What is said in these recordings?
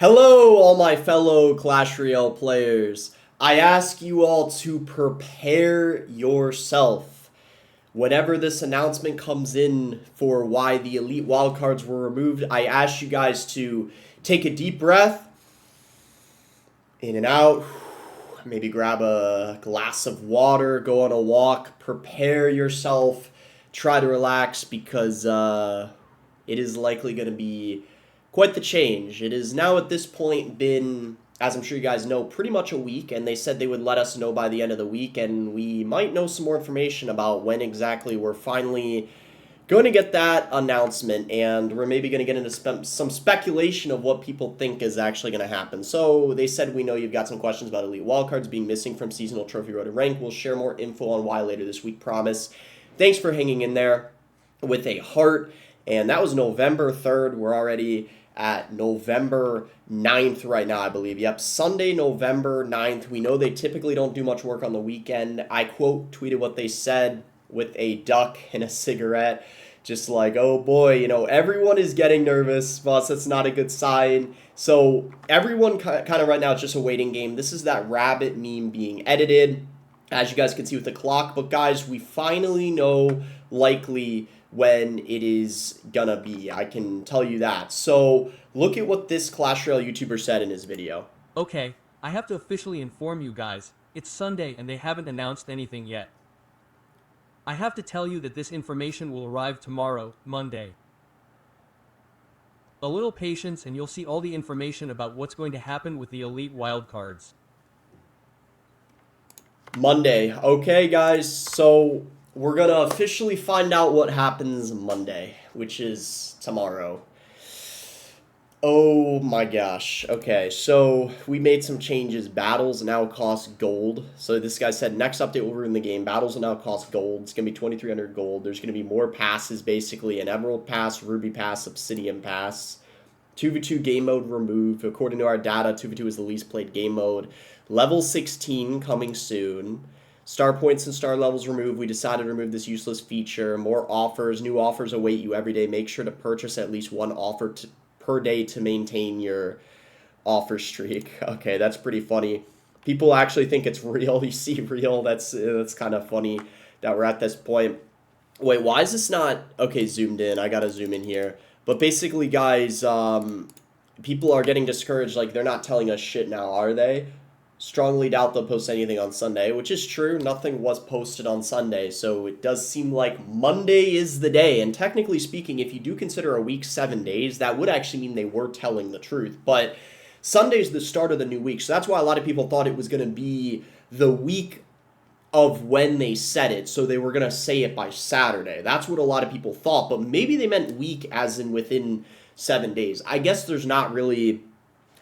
Hello, all my fellow Clash Royale players. I ask you all to prepare yourself. Whenever this announcement comes in for why the Elite Wildcards were removed, I ask you guys to take a deep breath, in and out, maybe grab a glass of water, go on a walk, prepare yourself, try to relax because it is likely going to be quite the change. It has now at this point been, as I'm sure you guys know, pretty much a week, and they said they would let us know by the end of the week, and we might know some more information about when exactly we're finally going to get that announcement, and we're maybe going to get into some speculation of what people think is actually going to happen. So they said, we know you've got some questions about Elite Wildcards being missing from Seasonal Trophy Road to Rank. We'll share more info on why later this week, promise. Thanks for hanging in there with a heart. And that was November 3rd. We're already at November 9th right now, I believe. Yep, Sunday, November 9th. We know they typically don't do much work on the weekend. I quote tweeted what they said with a duck and a cigarette. Just like, oh boy, everyone is getting nervous, but that's not a good sign. So everyone kind of right now, it's just a waiting game. This is that rabbit meme being edited, as you guys can see with the clock. But guys, we finally know likely when it is gonna be. I can tell you that. So look at what this Clash Royale YouTuber said in his video. Okay, I have to officially inform you guys. It's Sunday and they haven't announced anything yet. I have to tell you that this information will arrive tomorrow, Monday. A little patience and you'll see all the information about what's going to happen with the Elite Wildcards. Monday. Okay, guys, so we're gonna officially find out what happens Monday, which is tomorrow. Oh my gosh. Okay, so we made some changes. Battles now cost gold. So this guy said next update will ruin the game. Battles will now cost gold. It's going to be 2,300 gold. There's going to be more passes, basically. An Emerald Pass, Ruby Pass, Obsidian Pass. 2v2 game mode removed. According to our data, 2v2 is the least played game mode. Level 16 coming soon. Star points and star levels removed. We decided to remove this useless feature. More offers. New offers await you every day. Make sure to purchase at least one offer per day to maintain your offer streak. Okay, that's pretty funny. People actually think it's real. You see real. That's kind of funny that we're at this point. Wait, why is this not... Okay, zoomed in. I gotta zoom in here. But basically, guys, people are getting discouraged. Like, they're not telling us shit now, are they? Strongly doubt they'll post anything on Sunday, which is true. Nothing was posted on Sunday, so it does seem like Monday is the day. And technically speaking, if you do consider a week 7 days, that would actually mean they were telling the truth. But Sunday's the start of the new week, so that's why a lot of people thought it was going to be the week of when they said it, so they were going to say it by Saturday. That's what a lot of people thought, but maybe they meant week as in within 7 days. I guess there's not really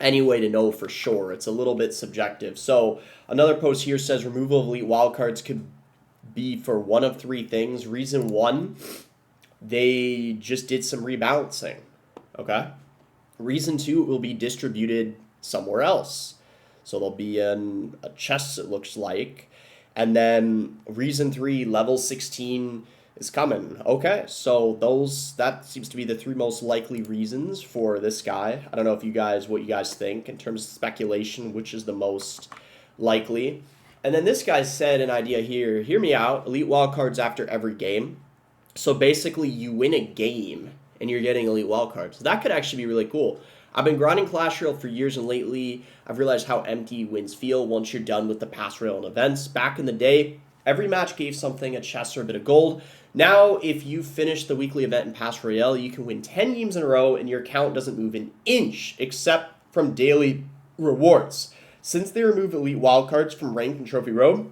any way to know for sure. It's a little bit subjective. So another post here says removal of elite wildcards could be for one of three things. Reason one, they just did some rebalancing. Okay. Reason two, it will be distributed somewhere else. So there'll be a chest, it looks like. And then reason three, level 16 is coming. Okay, so that seems to be the three most likely reasons for this guy. I don't know if what you guys think in terms of speculation, which is the most likely. And then this guy said an idea here. Hear me out. Elite wildcards after every game. So basically, you win a game and you're getting elite wildcards. That could actually be really cool. I've been grinding Clash Royale for years, and lately I've realized how empty wins feel once you're done with the past Royale and events. Back in the day, every match gave something, a chest or a bit of gold. Now, if you finish the weekly event in Pass Royale, you can win 10 games in a row and your count doesn't move an inch, except from daily rewards. Since they removed elite wildcards from Rank and Trophy Road,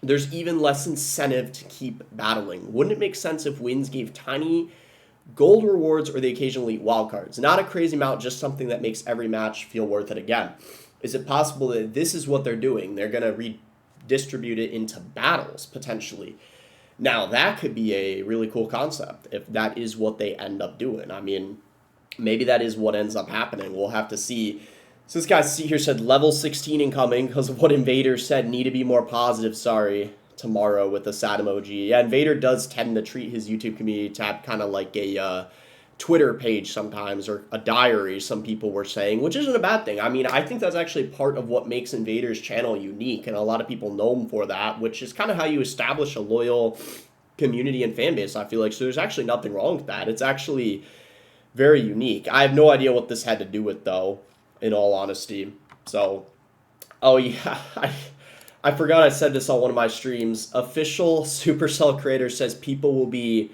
there's even less incentive to keep battling. Wouldn't it make sense if wins gave tiny gold rewards or the occasional elite wildcards? Not a crazy amount, just something that makes every match feel worth it again. Is it possible that this is what they're doing? They're going to redistribute it into battles, potentially. Now, that could be a really cool concept if that is what they end up doing. I mean, maybe that is what ends up happening. We'll have to see. So this guy here said level 16 incoming because of what Invader said. Need to be more positive. Sorry. Tomorrow with the sad emoji. Yeah, Invader does tend to treat his YouTube community tab kind of like a Twitter page sometimes, or a diary, some people were saying, which isn't a bad thing. I mean, I think that's actually part of what makes Invader's channel unique, and a lot of people know him for that, which is kind of how you establish a loyal community and fan base, I feel like. So there's actually nothing wrong with that. It's actually very unique. I have no idea what this had to do with, though, in all honesty. So, oh yeah, I forgot I said this on one of my streams. Official Supercell creator says people will be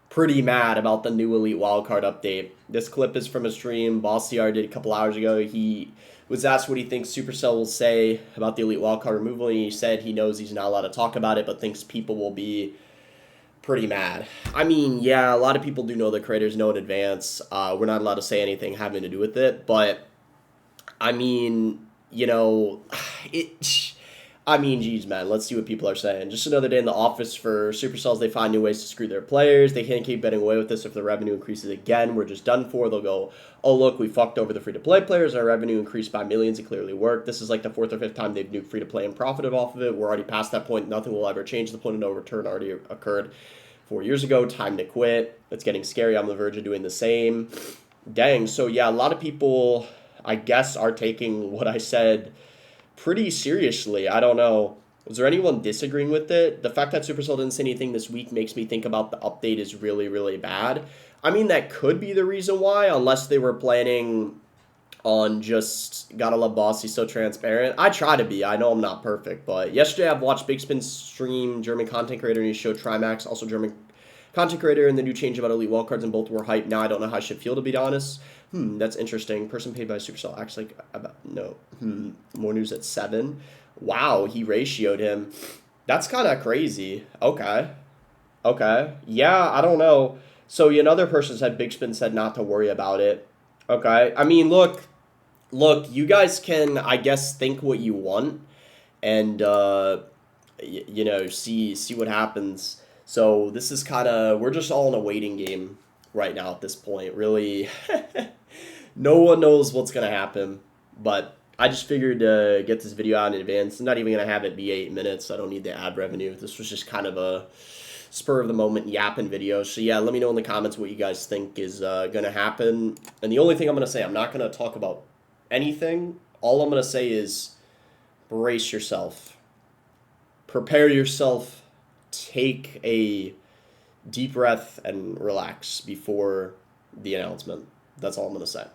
pretty mad about the new Elite Wildcard update. This clip is from a stream Boss CR did a couple hours ago. He was asked what he thinks Supercell will say about the Elite Wildcard removal, and he said he knows he's not allowed to talk about it, but thinks people will be pretty mad. I mean, yeah, a lot of people do know the creators know in advance. We're not allowed to say anything having to do with it, but I mean, it. I mean, geez, man, let's see what people are saying. Just another day in the office for Supercells. They find new ways to screw their players. They can't keep betting away with this. If the revenue increases again, we're just done for. They'll go, oh, look, we fucked over the free-to-play players. Our revenue increased by millions. It clearly worked. This is like the fourth or fifth time they've nuked free-to-play and profited off of it. We're already past that point. Nothing will ever change. The point of no return already occurred 4 years ago. Time to quit. It's getting scary. I'm on the verge of doing the same. Dang. So, yeah, a lot of people, I guess, are taking what I said pretty seriously. I don't know. Was there anyone disagreeing with it? The fact that Supercell didn't say anything this week makes me think about the update is really, really bad. I mean, that could be the reason why, unless they were planning on just, gotta love Boss, he's so transparent. I try to be. I know I'm not perfect, but yesterday I've watched Big Spin stream, German content creator, and he showed Trimax, also German content creator, and the new change about Elite Wildcards, and both were hyped. Now I don't know how I should feel, to be honest. That's interesting. Person paid by Supercell acts like, no. More news at 7. Wow, he ratioed him. That's kind of crazy. Okay. Yeah, I don't know. So another person said, Big Spin said not to worry about it. Okay. I mean, look, you guys can, I guess, think what you want, and see what happens. So this is kind of, we're just all in a waiting game right now at this point. Really, no one knows what's gonna happen, but I just figured to get this video out in advance. I'm not even gonna have it be 8 minutes. I don't need the ad revenue. This was just kind of a spur of the moment yapping video. So yeah, let me know in the comments what you guys think is gonna happen. And the only thing I'm gonna say, I'm not gonna talk about anything. All I'm gonna say is brace yourself, prepare yourself, take a deep breath and relax before the announcement. That's all I'm gonna say.